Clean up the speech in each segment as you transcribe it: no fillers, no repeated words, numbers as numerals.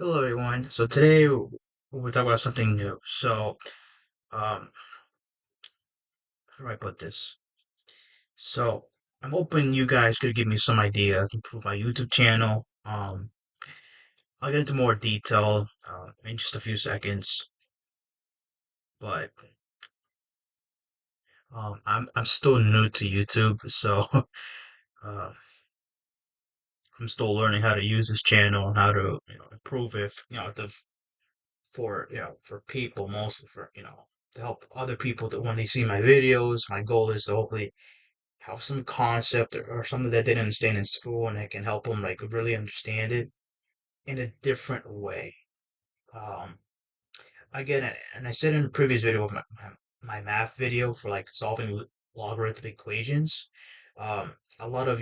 Hello everyone. So today we'll talk about something new. How do I put this? So I'm hoping you guys could give me some ideas to improve my YouTube channel. I'll get into more detail in just a few seconds, but I'm still new to YouTube, so uh, I'm still learning how to use this channel and how to improve it. For for people, mostly for to help other people that when they see my videos, my goal is to hopefully have some concept or something that they didn't understand in school, and I can help them like really understand it in a different way. Um, Again, and I said in the previous video of my math video for like solving logarithmic equations, a lot of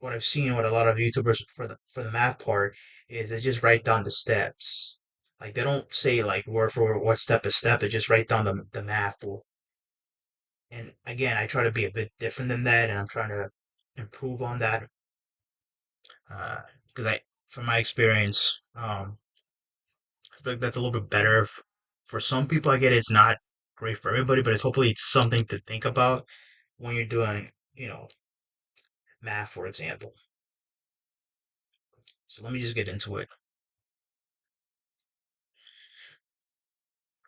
what I've seen with a lot of YouTubers for the math part is they just write down the steps. Like they don't say like word for word what step is step. They just write down the math. And again, I try to be a bit different than that, and I'm trying to improve on that. Because from my experience, I feel like that's a little bit better for some people. I get it, it's not great for everybody, but hopefully it's something to think about when you're doing, math, for example. So let me just get into it.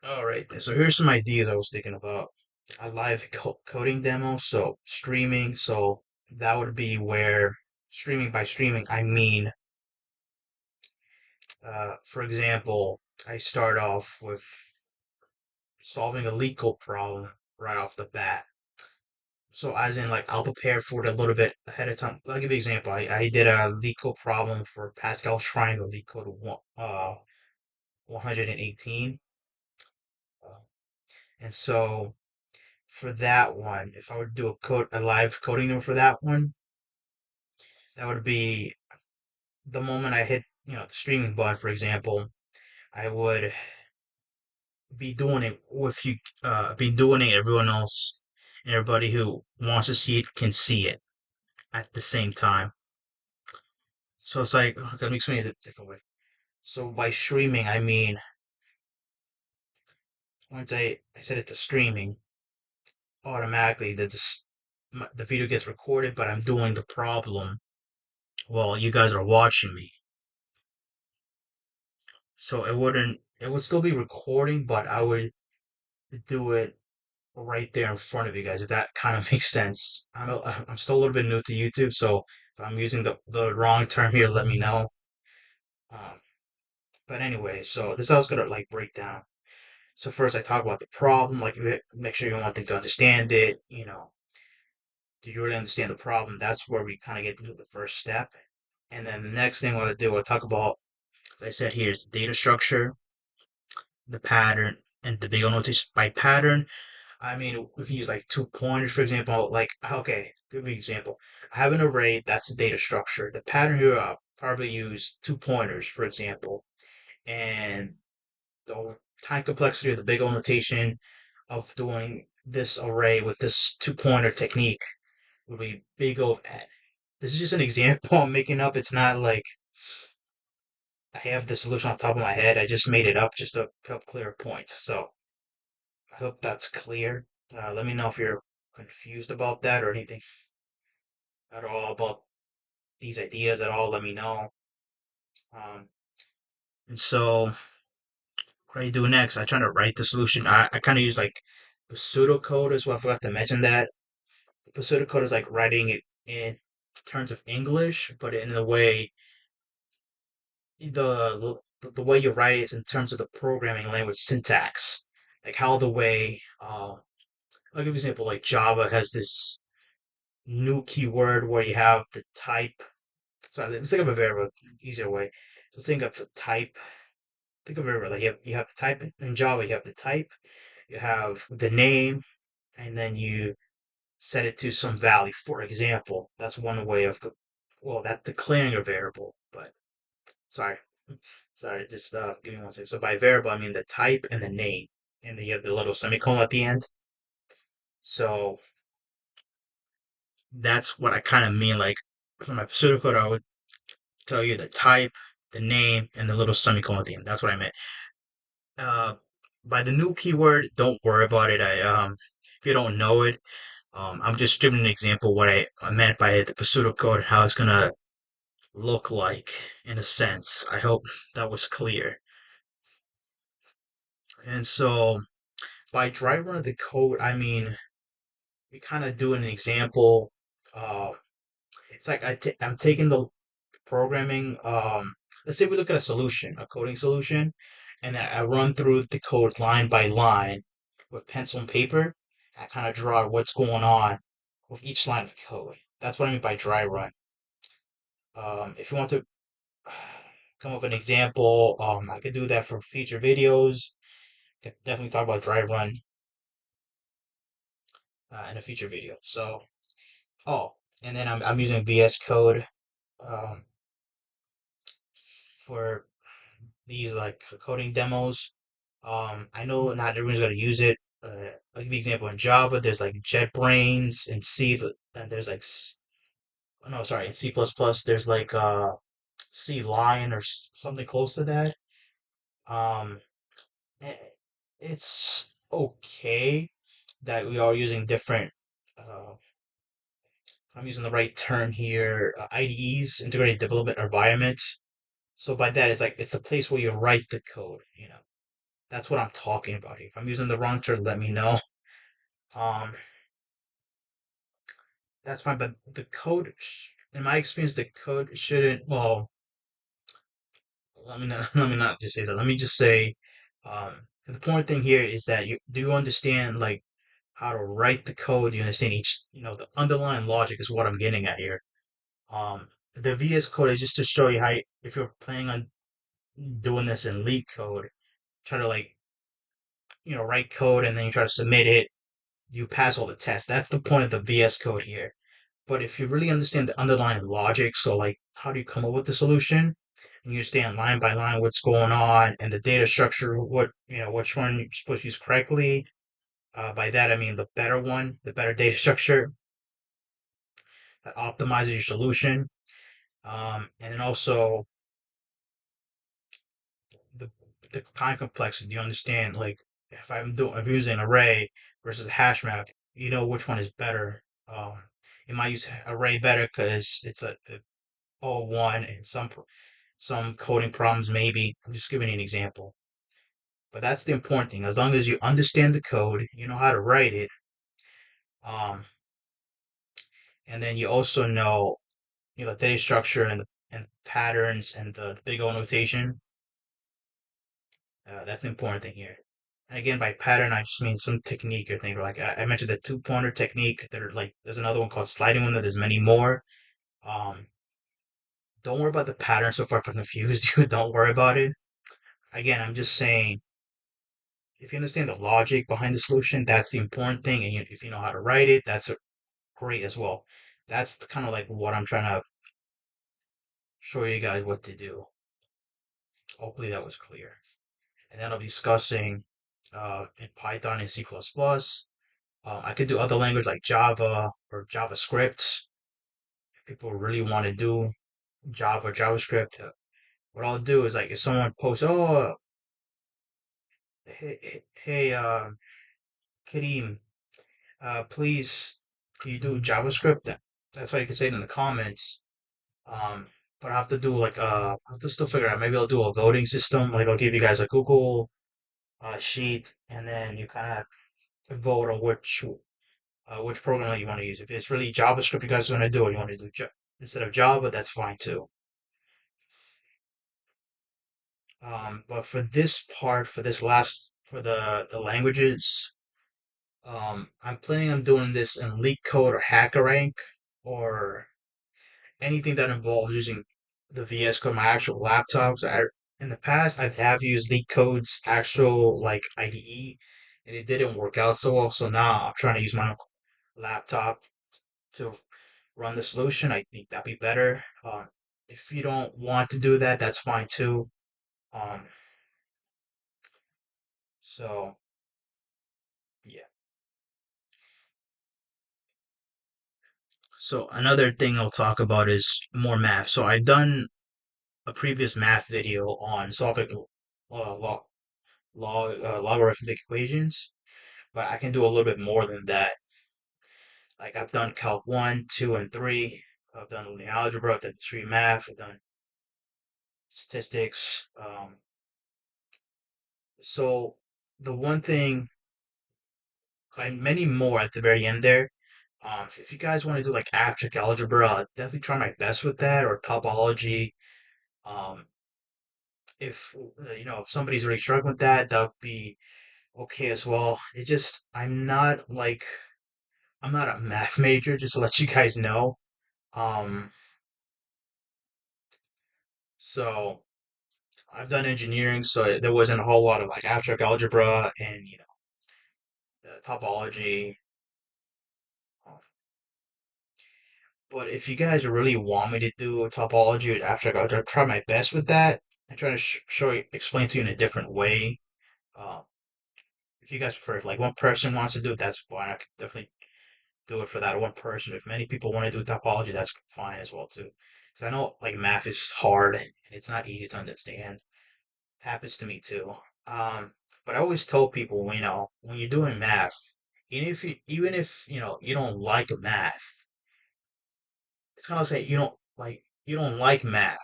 All right, so here's some ideas I was thinking about. A live coding demo, so streaming. So that would be where streaming by streaming, I mean, for example, I start off with solving a leak code problem right off the bat. So as in like I'll prepare for it a little bit ahead of time. I'll give you an example. I did a leak code problem for Pascal triangle leak code 118. Uh, and so for that one, if I were to do a live coding demo for that one, that would be the moment I hit, the streaming button, for example, I would be doing it with you, be doing it everyone else and everybody who wants to see it can see it at the same time. So it's like, oh, let me explain it a different way. So by streaming, I mean, once I set it to streaming, automatically the video gets recorded, but I'm doing the problem while you guys are watching me. So it would still be recording, but I would do it right there in front of you guys, if that kind of makes sense. I'm still a little bit new to YouTube, so if I'm using the wrong term here, let me know. Um, but anyway, so this is how it's gonna like break down. So first I talk about the problem, like make sure you want them to understand it, do you really understand the problem? That's where we kind of get into the first step. And then the next thing I want to do, I'll talk about, as I said here, is data structure, the pattern, and the big O notation. By pattern, I mean, we can use like 2 pointers, for example. Like, okay, give me an example. I have an array, that's the data structure. The pattern here, I'll probably use 2 pointers, for example. And the time complexity of the big O notation of doing this array with this 2 pointer technique would be big O of n. This is just an example I'm making up. It's not like I have the solution on top of my head. I just made it up just to help clear a point. So I hope that's clear. Let me know if you're confused about that or anything at all about these ideas at all. Let me know. Um, and so what I do next, I try to write the solution. I kind of use like pseudocode as well. I forgot to mention that. Pseudocode is like writing it in terms of English, but in a way the way you write it is in terms of the programming language syntax, like how the way I'll give you an example. Like Java has this new keyword where you have the type. So let's think of a variable, easier way. So think of the type. Think of a variable. Like you have the type in Java. You have the type. You have the name, and then you set it to some value. For example, that's one way of that declaring a variable. But sorry, sorry, just give me one second. So by variable, I mean the type and the name, and then you have the little semicolon at the end. So that's what I kind of mean. Like for my pseudocode, I would tell you the type, the name, and the little semicolon at the end. That's what I meant. Uh, by the new keyword, don't worry about it. If you don't know it, I'm just giving an example what I meant by the pseudocode, how it's gonna look like in a sense. I hope that was clear. And so by dry run of the code, I mean we kind of do an example. Uh, it's like I'm taking the programming. Let's say we look at a solution, a coding solution, and I run through the code line by line with pencil and paper. I kind of draw what's going on with each line of code. That's what I mean by dry run. If you want to come up with an example, I could do that for future videos. Could definitely talk about dry run in a future video. So, oh, and then I'm using VS Code um, for these like coding demos. I know not everyone's gonna use it. I'll give you an example in Java. There's like JetBrains and C, and there's like no, sorry, in C++. There's like C Lion or something close to that. Um, eh, it's okay that we are using different. If I'm using the right term here, IDEs, integrated development environment. So by that, it's like it's a place where you write the code. That's what I'm talking about here. If I'm using the wrong term, let me know. Um, that's fine. But the code, in my experience, the code shouldn't. Well, let me not. Let me not just say that. Let me just say, the important thing here is that you do understand like how to write the code. You understand each. The underlying logic is what I'm getting at here. The VS Code is just to show you how, if you're planning on doing this in Leak code, try to like write code and then you try to submit it. You pass all the tests. That's the point of the VS Code here. But if you really understand the underlying logic, so like how do you come up with the solution, and you understand line by line what's going on and the data structure, which one you're supposed to use correctly. By that I mean the better one, the better data structure that optimizes your solution. And then also the the time complexity. You understand like if I'm using an array versus a hash map, you know which one is better. You might use array better because it's a all one, and some coding problems maybe. I'm just giving you an example. But that's the important thing. As long as you understand the code, you know how to write it, um, and then you also know the data structure and patterns and the big O notation. That's the important thing here. And again, by pattern, I just mean some technique or thing. Like I mentioned the two-pointer technique. There's another one called sliding window. There's many more. Um, don't worry about the pattern so far if I confused you. Don't worry about it. Again, I'm just saying if you understand the logic behind the solution, that's the important thing. And if you know how to write it, that's great as well. That's kind of like what I'm trying to show you guys what to do. Hopefully that was clear. And then I'll be discussing in Python and C++. I could do other language like Java or JavaScript. If people really want to do Java or JavaScript, what I'll do is like if someone posts, oh, hey, Kareem, please, can you do JavaScript? That's why you can say it in the comments. Um, but I have to do like I have to still figure out. Maybe I'll do a voting system. Like I'll give you guys a Google sheet, and then you kind of vote on which program that you want to use. If it's really JavaScript you guys want to do, or you want to do instead of Java, that's fine too. But for this part, for the languages, I'm planning on doing this in LeetCode or HackerRank or anything that involves using the VS Code, my actual laptops. In the past, I have used LeetCode's actual like IDE, and it didn't work out so well. So now I'm trying to use my own laptop to run the solution. I think that'd be better. If you don't want to do that, that's fine too. Um, so yeah. So another thing I'll talk about is more math. So I've done a previous math video on solving logarithmic equations, but I can do a little bit more than that. Like I've done Calc 1, 2, and 3. I've done linear algebra, I've done discrete math, I've done statistics. So the one thing, like many more at the very end there. If you guys want to do like abstract algebra, I'll definitely try my best with that or topology. Um, if if somebody's really struggling with that, that would be okay as well. It just I'm not a math major, just to let you guys know. Um, so I've done engineering, so there wasn't a whole lot of like abstract algebra and topology. Um, but if you guys really want me to do topology or abstract algebra, I'll try my best with that and try to show you, explain to you in a different way. Uh, if you guys prefer, if like one person wants to do it, that's fine. I could definitely do it for that one person. If many people want to do topology, that's fine as well too. Because I know like math is hard and it's not easy to understand. Happens to me too. Um, but I always tell people, when you're doing math, even if you don't like math, it's kind of say you don't like math,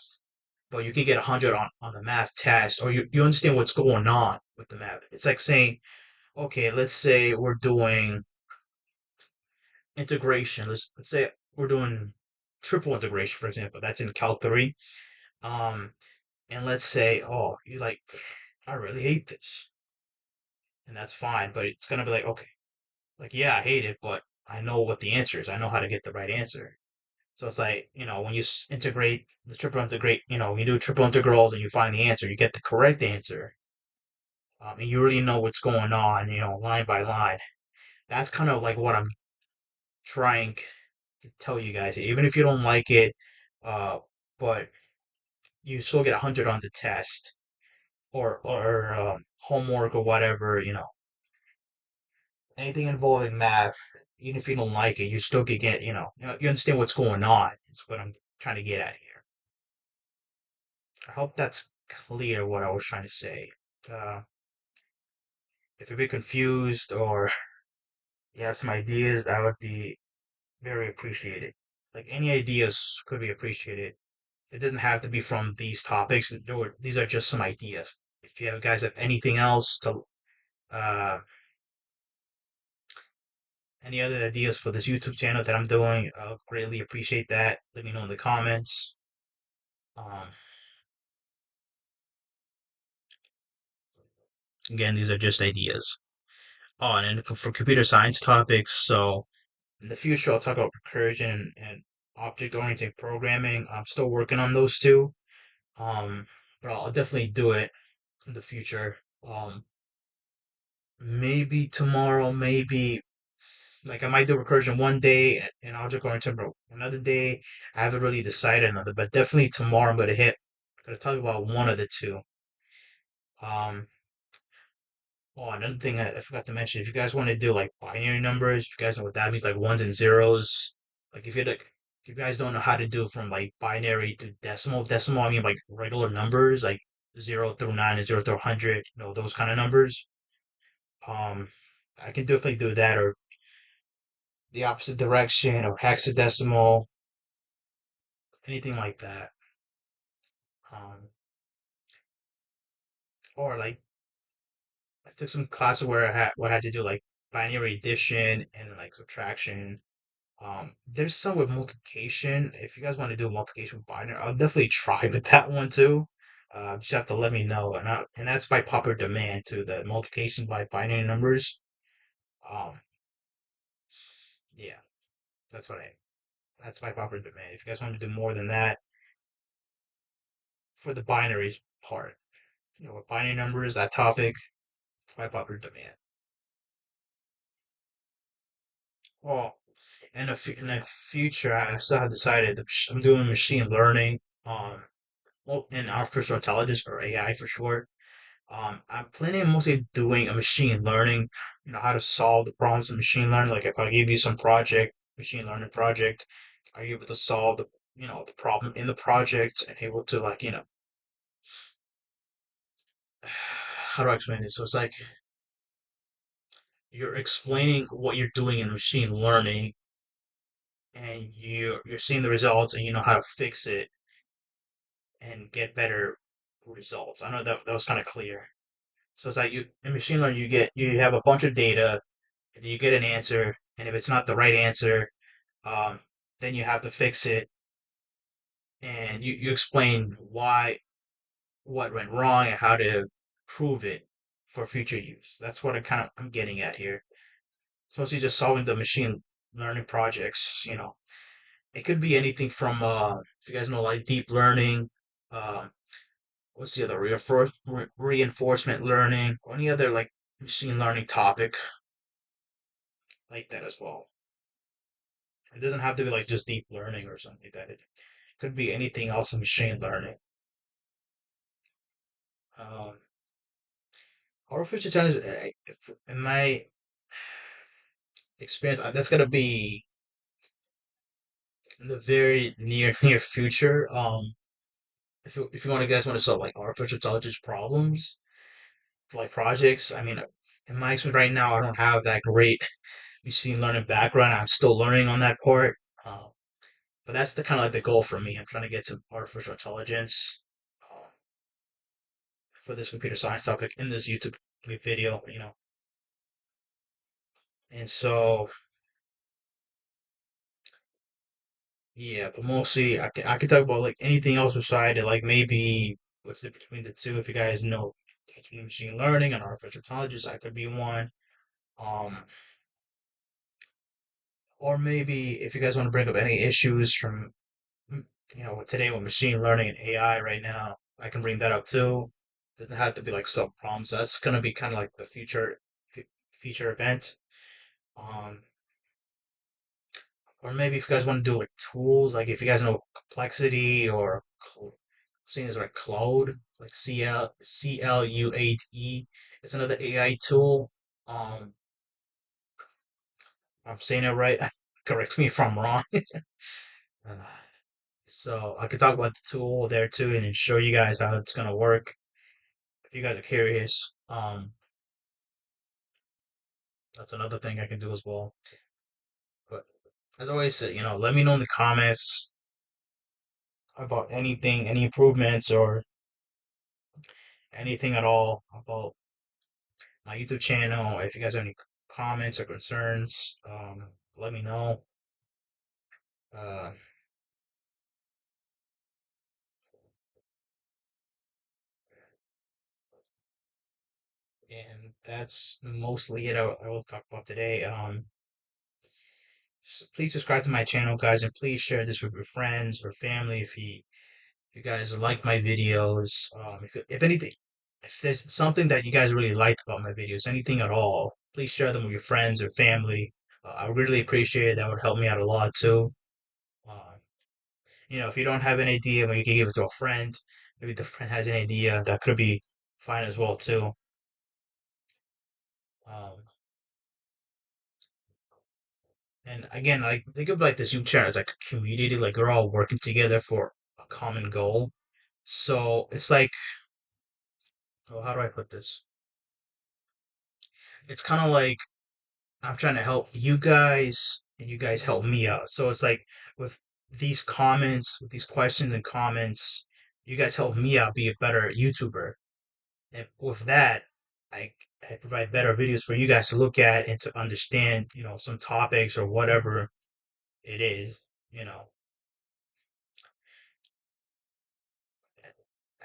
but you can get 100 on the math test, or you understand what's going on with the math. It's like saying, okay, let's say we're doing integration. Let's say we're doing triple integration, for example. That's in Cal 3. Um, and let's say, oh, you like, I really hate this, and that's fine. But it's gonna be like, okay, like yeah, I hate it, but I know what the answer is. I know how to get the right answer. So it's like, when you integrate the triple integrate, when you do triple integrals and you find the answer, you get the correct answer, and you really know what's going on, line by line. That's kind of like what I'm trying to tell you guys. Even if you don't like it, uh, but you still get 100 on the test or homework or whatever, anything involving math, even if you don't like it, you still could get, you understand what's going on. Is what I'm trying to get at here. I hope that's clear what I was trying to say. Uh, if you're a bit confused or you have some ideas, that would be very appreciated. Like any ideas could be appreciated. It doesn't have to be from these topics. These are just some ideas. If you guys have anything else to, uh, any other ideas for this YouTube channel that I'm doing, I'll greatly appreciate that. Let me know in the comments. Um, again, these are just ideas. Oh, and then for computer science topics, so in the future, I'll talk about recursion and object-oriented programming. I'm still working on those two, um, but I'll definitely do it in the future. Maybe tomorrow, maybe like I might do recursion one day and object-oriented another day. I haven't really decided another, but definitely tomorrow I'm gonna talk about one of the two. Um, Oh, another thing I forgot to mention, if you guys want to do like binary numbers, if you guys know what that means, like ones and zeros, like if you guys don't know how to do from like binary to decimal I mean like regular numbers, like 0 through 9 and 0 through 100, those kind of numbers. Um, I can definitely do that or the opposite direction or hexadecimal, anything like that. Um, or like I took some classes where I had to do like binary addition and like subtraction. There's some with multiplication. If you guys want to do multiplication with binary, I'll definitely try with that one too. Just have to let me know, and that's by popular demand too. The multiplication by binary numbers. Um, yeah, that's what I. That's by popular demand. If you guys want to do more than that for the binaries part, with binary numbers, that topic, it's by popular demand. Well, in the future, I still have decided that I'm doing machine learning. Well, in artificial intelligence or AI for short. I'm planning on mostly doing a machine learning, how to solve the problems of machine learning. Like if I give you some machine learning project, are you able to solve the problem in the project and able to like, how do I explain this? So it's like you're explaining what you're doing in machine learning, and you're seeing the results, and you know how to fix it and get better results. I know that was kind of clear. So it's like you in machine learning, you have a bunch of data, and you get an answer, and if it's not the right answer, um, then you have to fix it, and you explain why what went wrong and how to prove it for future use. That's what I'm getting at here. It's mostly just solving the machine learning projects. It could be anything from if you guys know like deep learning, uh, what's the other reinforcement learning, or any other like machine learning topic like that as well. It doesn't have to be like just deep learning or something like that. It could be anything else in machine learning. Um, Artificial intelligence, in my experience, that's gonna be in the very near future. If you want to guys want to solve like artificial intelligence problems, like projects, I mean, in my experience right now, I don't have that great machine learning background. I'm still learning on that part. Uh, but that's the kind of like the goal for me. I'm trying to get to artificial intelligence uh, for this computer science topic in this YouTube video. And so, yeah, but mostly I can talk about like anything else beside it, like maybe what's the difference between the two. If you guys know between machine learning and artificial intelligence, I could be one. Um, or maybe if you guys want to bring up any issues from mm, today with machine learning and AI right now, I can bring that up too. Doesn't have to be like sub problems. That's gonna be kind of like the feature event. Um, or maybe if you guys want to do like tools, like if you guys know complexity or seeing as like Claude, like CLUADE, it's another AI tool. Um, I'm saying it right. Correct me if I'm wrong. Uh, So I could talk about the tool there too, and then show you guys how it's gonna work if you guys are curious. That's another thing I can do as well. But as always, let me know in the comments about anything, any improvements, or anything at all about my YouTube channel. If you guys have any comments or concerns, let me know. Uh, and that's mostly it. I will talk about today. Please subscribe to my channel, guys, and please share this with your friends or family if you guys like my videos. If anything, if there's something that you guys really liked about my videos, anything at all, please share them with your friends or family. I would really appreciate it. That would help me out a lot too. Uh, if you don't have an idea, but you can give it to a friend. Maybe the friend has an idea that could be fine as well too. Um, and again, like think of like this YouTube channel as like a community. Like we're all working together for a common goal. So it's like, oh, how do I put this? It's kind of like I'm trying to help you guys and you guys help me out. So it's like with these comments, with these questions and comments, you guys help me out be a better YouTuber. And with that, I, I provide better videos for you guys to look at and to understand, some topics or whatever it is, you know.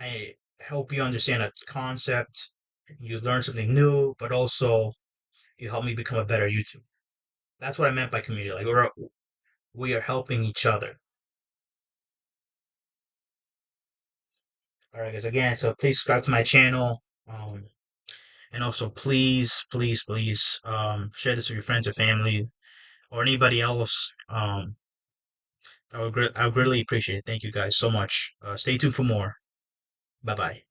I help you understand a concept, you learn something new, but also you help me become a better YouTuber. That's what I meant by community. Like we are helping each other. All right, guys. Again, so please subscribe to my channel. And also please, please, please, share this with your friends or family or anybody else. I would greatly appreciate it. Thank you guys so much. Stay tuned for more. Bye bye.